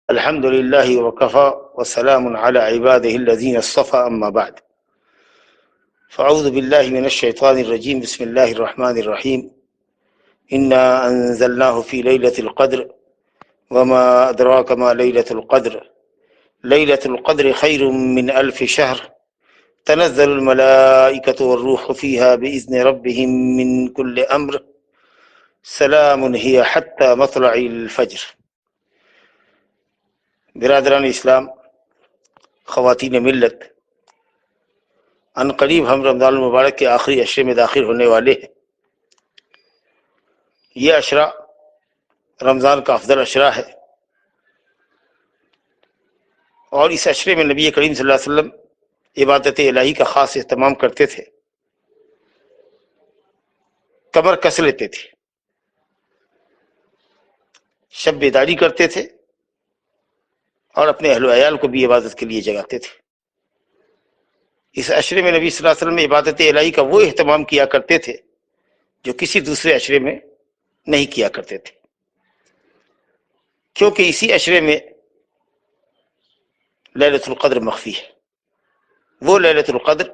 الحمد للہ وکفى وسلام علی عباده الذین اصطفى اما بعد فاعوذ باللہ من الشیطان الرجیم بسم اللہ الرحمن الرحیم انا انزلناه فی لیلۃ القدر وما ادراک ما لیلۃ القدر لیلۃ القدر خیر من الف شہر تنزل الملائکۃ والروح فیہا بإذن ربهم من کل امر سلام ہی حتی مطلع الفجر۔ برادران اسلام، خواتین ملت، ان قریب ہم رمضان المبارک کے آخری عشرے میں داخل ہونے والے ہیں۔ یہ عشرہ رمضان کا افضل عشرہ ہے، اور اس عشرے میں نبی کریم صلی اللہ علیہ وسلم عبادت الہی کا خاص اہتمام کرتے تھے، کمر کس لیتے تھے، شب بیداری کرتے تھے، اور اپنے اہل و عیال کو بھی عبادت کے لیے جگاتے تھے۔ اس عشرے میں نبی صلی اللہ علیہ وسلم عبادت الہی کا وہ اہتمام کیا کرتے تھے جو کسی دوسرے عشرے میں نہیں کیا کرتے تھے، کیونکہ اسی عشرے میں لیلۃ القدر مخفی ہے، وہ لیلۃ القدر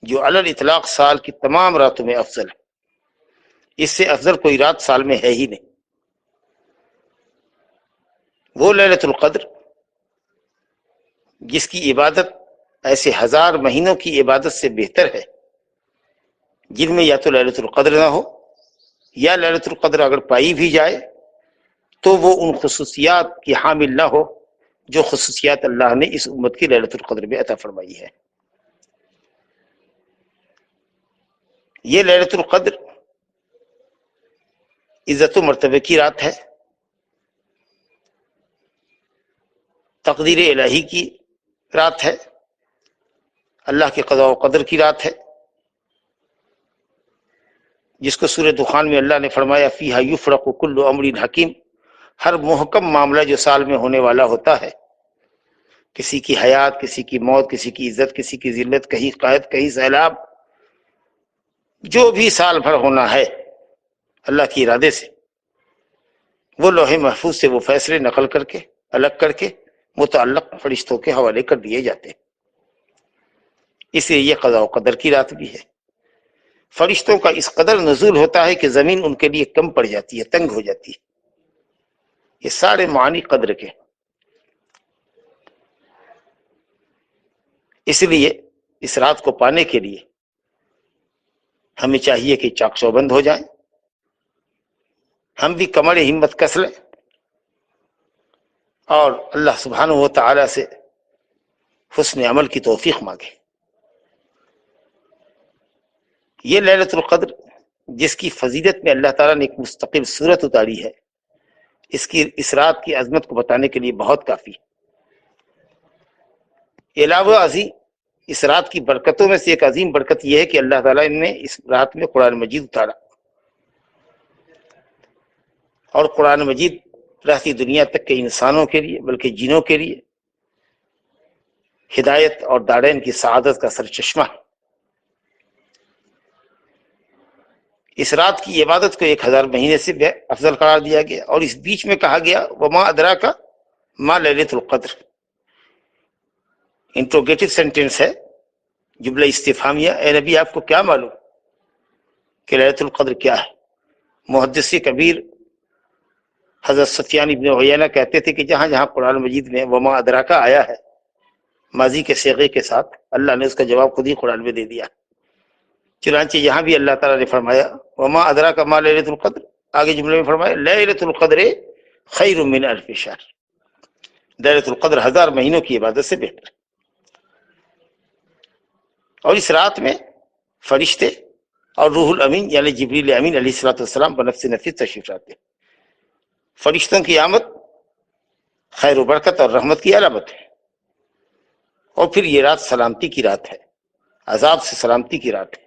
جو علی الاطلاق سال کی تمام راتوں میں افضل ہے۔ اس سے افضل کوئی رات سال میں ہے ہی نہیں۔ وہ لیلۃ القدر جس کی عبادت ایسے ہزار مہینوں کی عبادت سے بہتر ہے، جن میں یا تو لیلۃ القدر نہ ہو، یا لیلۃ القدر اگر پائی بھی جائے تو وہ ان خصوصیات کی حامل نہ ہو جو خصوصیات اللہ نے اس امت کی لیلۃ القدر میں عطا فرمائی ہے۔ یہ لیلۃ القدر عزت و مرتبے کی رات ہے، تقدیر الہی کی رات ہے، اللہ کے قضاء و قدر کی رات ہے، جس کو سورہ دخان میں اللہ نے فرمایا فیہا یفرق کل امر حکیم، ہر محکم معاملہ جو سال میں ہونے والا ہوتا ہے، کسی کی حیات، کسی کی موت، کسی کی عزت، کسی کی ذلت، کہیں قحط، کہیں سیلاب، جو بھی سال بھر ہونا ہے اللہ کے ارادے سے، وہ لوح محفوظ سے وہ فیصلے نقل کر کے الگ کر کے متعلق فرشتوں کے حوالے کر دیے جاتے ہیں۔ اس لیے یہ قضاء و قدر کی رات بھی ہے۔ فرشتوں کا اس قدر نزول ہوتا ہے کہ زمین ان کے لیے کم پڑ جاتی ہے، تنگ ہو جاتی ہے۔ یہ سارے معانی قدر کے۔ اس لیے اس رات کو پانے کے لیے ہمیں چاہیے کہ چاق چوبند ہو جائیں، ہم بھی کمر ہمت کس لیں، اور اللہ سبحانہ و تعالی سے حسن عمل کی توفیق مانگیں۔ یہ لیلۃ القدر جس کی فضیلت میں اللہ تعالیٰ نے ایک مستقل صورت اتاری ہے، اس رات کی عظمت کو بتانے کے لیے بہت کافی ہے۔ علاوہ ازیں اس رات کی برکتوں میں سے ایک عظیم برکت یہ ہے کہ اللہ تعالیٰ نے اس رات میں قرآن مجید اتارا، اور قرآن مجید رہتی دنیا تک کے انسانوں کے لیے بلکہ جنوں کے لیے ہدایت اور دارین کی سعادت کا سرچشمہ ہے۔ اس رات کی عبادت کو 1000 مہینے سے افضل قرار دیا گیا، اور اس بیچ میں کہا گیا وما ادراک ما لیلۃ القدر۔ انٹروگیٹو سینٹینس ہے، جملہ استفہامیہ، اے نبی آپ کو کیا معلوم کہ لیلۃ القدر کیا ہے؟ محدث کبیر حضرت سفیان ابن عیینہ کہتے تھے کہ جہاں جہاں قرآن مجید میں وما ادراکا آیا ہے ماضی کے صیغے کے ساتھ، اللہ نے اس کا جواب خود ہی قرآن میں دے دیا۔ چنانچہ یہاں بھی اللہ تعالیٰ نے فرمایا وما ادراک ما لیلۃ القدر، آگے جملے میں فرمایا لیلۃ القدر خیر من الف شہر، لیلۃ القدر 1000 مہینوں کی عبادت سے بہتر ہے۔ اور اس رات میں فرشتے اور روح الامین یعنی جبریل امین علیہ الصلوۃ والسلام بنفس نفس تشریف لاتے ہیں۔ فرشتوں کی آمد خیر و برکت اور رحمت کی علامت ہے، اور پھر یہ رات سلامتی کی رات ہے، عذاب سے سلامتی کی رات ہے۔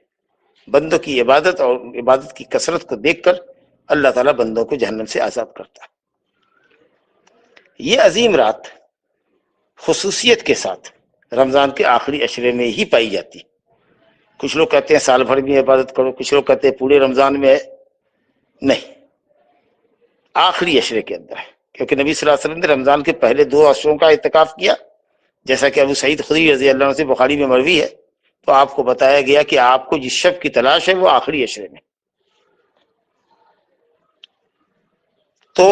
بندوں کی عبادت اور عبادت کی کثرت کو دیکھ کر اللہ تعالیٰ بندوں کو جہنم سے آزاد کرتا ہے۔ یہ عظیم رات خصوصیت کے ساتھ رمضان کے آخری عشرے میں ہی پائی جاتی۔ کچھ لوگ کہتے ہیں سال بھر میں عبادت کرو، کچھ لوگ کہتے ہیں پورے رمضان میں ہے، نہیں، آخری عشرے کے اندر ہے۔ کیونکہ نبی صلی اللہ علیہ وسلم نے رمضان کے پہلے 2 عشروں کا اعتکاف کیا، جیسا کہ ابو سعید خدری رضی اللہ عنہ سے بخاری میں مروی ہے، تو آپ کو بتایا گیا کہ آپ کو جس شب کی تلاش ہے وہ آخری عشرے میں. تو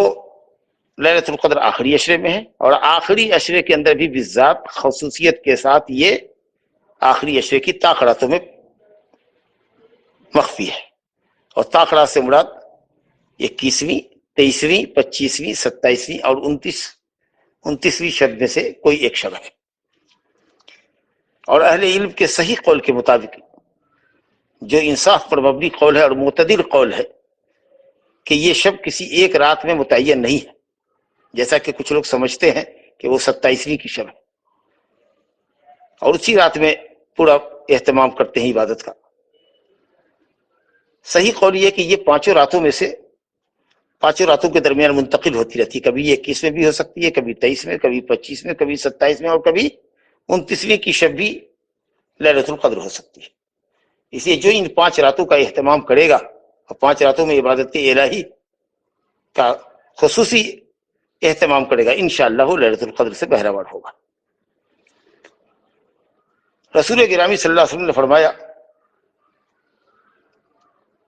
لیلۃ القدر آخری عشرے میں ہے، اور آخری عشرے کے اندر بھی بالذات خصوصیت کے ساتھ یہ آخری عشرے کی طاقراتوں میں مخفی ہے. اور طاقرات سے مراد 21ویں، 23ویں، 25ویں، 27ویں اور 29ویں شب میں سے کوئی ایک شب ہے. اور اہل علم کے صحیح قول کے مطابق، جو انصاف پر مبنی قول ہے اور معتدل قول ہے، کہ یہ شب کسی ایک رات میں متعین نہیں ہے، جیسا کہ کچھ لوگ سمجھتے ہیں کہ وہ 27ویں کی شب ہے اور اسی رات میں پورا اہتمام کرتے ہیں عبادت کا. صحیح قول یہ کہ یہ 5 راتوں میں سے 5 راتوں کے درمیان منتقل ہوتی رہتی ہے. کبھی یہ 21 میں بھی ہو سکتی ہے، کبھی 23 میں، کبھی 25 میں، کبھی 27 میں، اور کبھی 29ویں کی شب بھی لیلۃ القدر ہو سکتی ہے. اس لیے جو ان 5 راتوں کا اہتمام کرے گا اور 5 راتوں میں عبادت کے الہی کا خصوصی اہتمام کرے گا، انشاءاللہ وہ لیلۃ القدر سے بہرہ ہوگا. رسول گرامی صلی اللہ علیہ وسلم نے فرمایا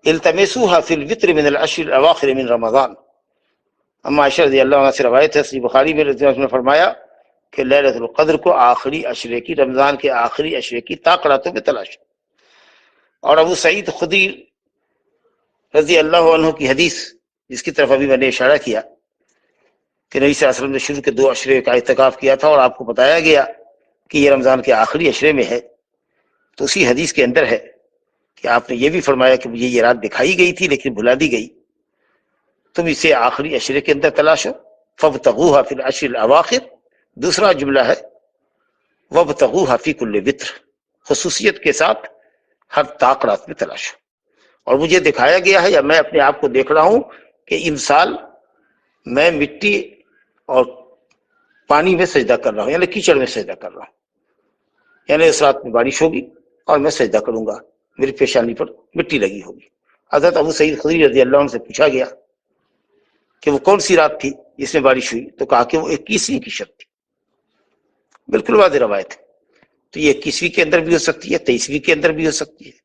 التمسوها فی الوتر من العشر الاواخر من رمضان. اما عائشہ رضی اللہ عنہ سے روایت ہے، صحیح بخاری میں رضی اللہ عنہ نے فرمایا کہ لیلۃ القدر کو آخری عشرے کی، رمضان کے آخری عشرے کی طاقراتوں میں تلاش. اور ابو سعید خدری رضی اللہ عنہ کی حدیث، جس کی طرف ابھی میں نے اشارہ کیا کہ نبی صلی اللہ علیہ وسلم نے شروع کے 2 عشرے کا اعتکاف کیا تھا اور آپ کو بتایا گیا کہ یہ رمضان کے آخری عشرے میں ہے، تو اسی حدیث کے اندر ہے کہ آپ نے یہ بھی فرمایا کہ مجھے یہ رات دکھائی گئی تھی لیکن بھلا دی گئی، تم اسے آخری عشرے کے اندر تلاشو. فابتغوها فی العشر الاواخر. دوسرا جملہ ہے وابتغوها فی کل وتر، خصوصیت کے ساتھ ہر طاقرات میں تلاشو. اور مجھے دکھایا گیا ہے، یا میں اپنے آپ کو دیکھ رہا ہوں کہ ان سال میں مٹی اور پانی میں سجدہ کر رہا ہوں، یعنی کیچڑ میں سجدہ کر رہا ہوں. یعنی اس رات میں بارش ہوگی اور میں سجدہ کروں گا، میری پیشانی پر مٹی لگی ہوگی. حضرت ابو سعید خدری رضی اللہ عنہ سے پوچھا گیا کہ وہ کون سی رات تھی جس میں بارش ہوئی، تو کہا کہ وہ 21ویں کی شب تھی. بالکل واضح روایت ہے. تو یہ 21ویں کے اندر بھی ہو سکتی ہے، 23ویں کے اندر بھی ہو سکتی ہے.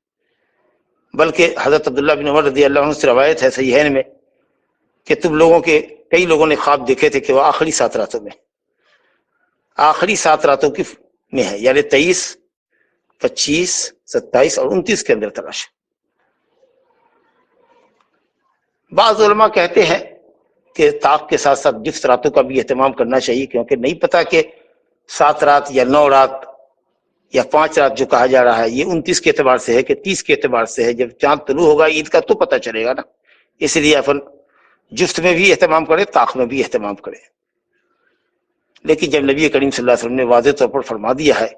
بلکہ حضرت عبداللہ بن عمر رضی اللہ عنہ سے روایت ہے صحیحین میں کہ کئی لوگوں نے خواب دیکھے تھے کہ وہ آخری 7 راتوں میں، آخری 7 راتوں کی میں ہے، یعنی 23، 25، 27 اور 29 کے اندر تلاش. بعض علماء کہتے ہیں کہ طاق کے ساتھ ساتھ جفت راتوں کا بھی اہتمام کرنا چاہیے، کیونکہ نہیں پتا کہ 7 رات یا 9 رات یا 5 رات جو کہا جا رہا ہے یہ 29 کے اعتبار سے ہے کہ 30 کے اعتبار سے ہے. جب چاند طلوع ہوگا عید کا تو پتہ چلے گا نا. اس لیے اپن جفت میں بھی اہتمام کریں، طاق میں بھی اہتمام کریں. لیکن جب نبی کریم صلی اللہ علیہ وسلم نے واضح طور پر فرما دیا ہے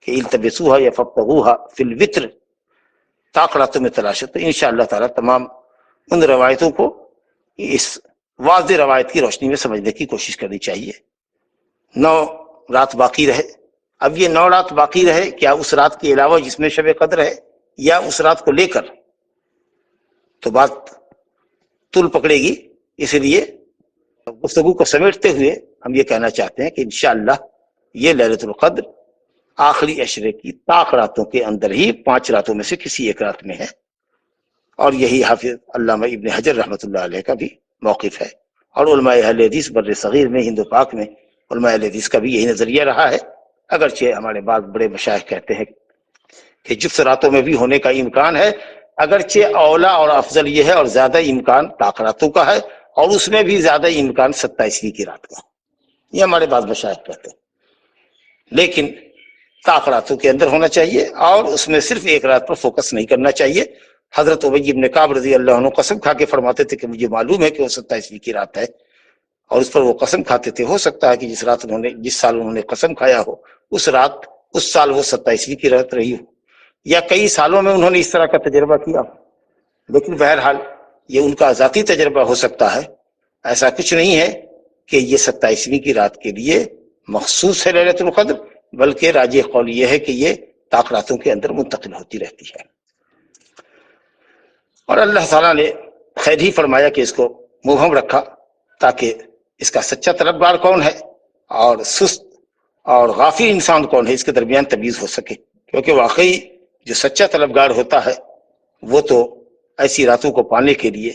کہ التبسوها یا فابتغوها فی الوتر، طاق راتوں میں تلاش، تو انشاءاللہ تعالی تمام ان روایتوں کو اس واضح روایت کی روشنی میں سمجھنے کی کوشش کرنی چاہیے. 9 رات باقی رہے. اب یہ 9 رات باقی رہے، کیا اس رات کے علاوہ جس میں شب قدر ہے یا اس رات کو لے کر، تو بات طول پکڑے گی. اس لیے گفتگو کو سمیٹتے ہوئے ہم یہ کہنا چاہتے ہیں کہ انشاءاللہ یہ لیلۃ القدر آخری عشرے کی طاق راتوں کے اندر ہی 5 راتوں میں سے کسی ایک رات میں ہے. اور یہی حافظ علامہ ابن حجر رحمۃ اللہ علیہ کا بھی موقف ہے، اور علماء اہل حدیث بر صغیر میں، ہند و پاک میں علماء اہل حدیث کا بھی یہی نظریہ رہا ہے. اگرچہ ہمارے بعض بڑے مشائخ کہتے ہیں کہ جفت راتوں میں بھی ہونے کا امکان ہے، اگرچہ اولا اور افضل یہ ہے اور زیادہ امکان طاق راتوں کا ہے، اور اس میں بھی زیادہ امکان 27ویں کی رات کا. یہ ہمارے بعض مشائخ کہتے ہیں. لیکن طاق راتوں کے اندر ہونا چاہیے، اور اس میں صرف ایک رات پر فوکس نہیں کرنا چاہیے. حضرت ابی بن کعب رضی اللہ عنہ قسم کھا کے فرماتے تھے کہ مجھے معلوم ہے کہ وہ 27ویں کی رات ہے، اور اس پر وہ قسم کھاتے تھے. ہو سکتا ہے کہ جس سال انہوں نے قسم کھایا ہو اس سال وہ 27ویں کی رات رہی ہو، یا کئی سالوں میں انہوں نے اس طرح کا تجربہ کیا ہو. لیکن بہرحال یہ ان کا ذاتی تجربہ ہو سکتا ہے، ایسا کچھ نہیں ہے کہ یہ 27ویں کی رات کے لیے مخصوص ہے لیلۃ القدر، بلکہ راجح قول یہ ہے کہ یہ طاق راتوں کے اندر منتقل ہوتی رہتی ہے. اور اللہ تعالیٰ نے خیر ہی فرمایا کہ اس کو مبہم رکھا تاکہ اس کا سچا طلبگار کون ہے اور سست اور غافل انسان کون ہے، اس کے درمیان تمیز ہو سکے. کیونکہ واقعی جو سچا طلبگار ہوتا ہے وہ تو ایسی راتوں کو پانے کے لیے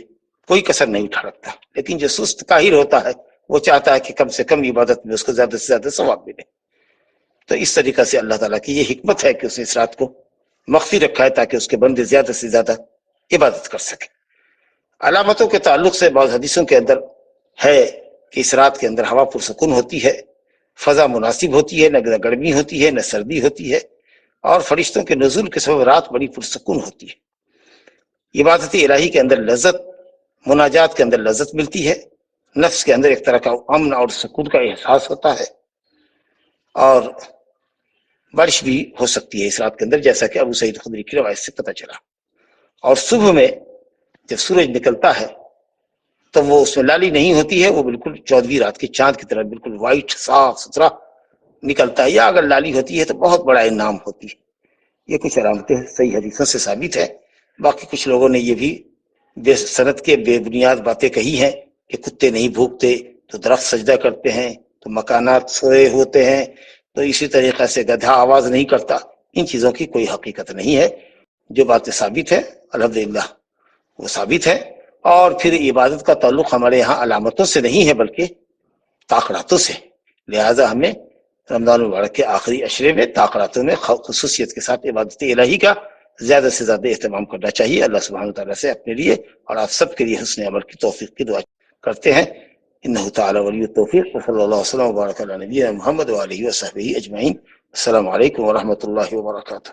کوئی کسر نہیں اٹھا رکھتا، لیکن جو سست کاہل ہوتا ہے وہ چاہتا ہے کہ کم سے کم عبادت میں اس کو زیادہ سے زیادہ ثواب ملے. تو اس طریقہ سے اللہ تعالیٰ کی یہ حکمت ہے کہ اس نے اس رات کو مخفی رکھا ہے تاکہ اس کے بندے زیادہ سے زیادہ عبادت کر سکیں. علامتوں کے تعلق سے بعض حدیثوں کے اندر ہے کہ اس رات کے اندر ہوا پرسکون ہوتی ہے، فضا مناسب ہوتی ہے، نہ گرمی ہوتی ہے نہ سردی ہوتی ہے، اور فرشتوں کے نزول کے سبب رات بڑی پرسکون ہوتی ہے. عبادت الہی کے اندر لذت، مناجات کے اندر لذت ملتی ہے، نفس کے اندر ایک طرح کا امن اور سکون کا احساس ہوتا ہے، اور بارش بھی ہو سکتی ہے اس رات کے اندر، جیسا کہ ابو سعید خدری کی روایت سے پتہ چلا. اور صبح میں جب سورج نکلتا ہے تو وہ اس میں لالی نہیں ہوتی ہے، وہ بالکل 14ویں رات کے چاند کی طرح بالکل وائٹ صاف ستھرا نکلتا ہے، یا اگر لالی ہوتی ہے تو بہت بڑا انعام ہوتی ہے. یہ کچھ علامتیں صحیح حدیثوں سے ثابت ہے. باقی کچھ لوگوں نے یہ بھی بے سند کے بے بنیاد باتیں کہی ہیں کہ کتے نہیں بھوکتے تو درخت سجدہ کرتے ہیں، تو مکانات سوئے ہوتے ہیں، تو اسی طریقے سے گدھا آواز نہیں کرتا. ان چیزوں کی کوئی حقیقت نہیں ہے. جو باتیں ثابت ہیں الحمدللہ وہ ثابت ہے. اور پھر عبادت کا تعلق ہمارے یہاں علامتوں سے نہیں ہے بلکہ تاخراتوں سے. لہٰذا ہمیں رمضان المبارک کے آخری عشرے میں تاخراتوں میں خصوصیت کے ساتھ عبادت الہی کا زیادہ سے زیادہ اہتمام کرنا چاہیے. اللہ سبحانہ تعالیٰ سے اپنے لیے اور آپ سب کے لیے حسن عمل کی توفیق کی دعا کرتے ہیں. انہ تعالی ولی التوفیق. صلی اللہ وسلم وبارک علی نبینا محمد وآلہ وصحبہ اجمعین. السلام علیکم ورحمۃ اللہ وبرکاتہ.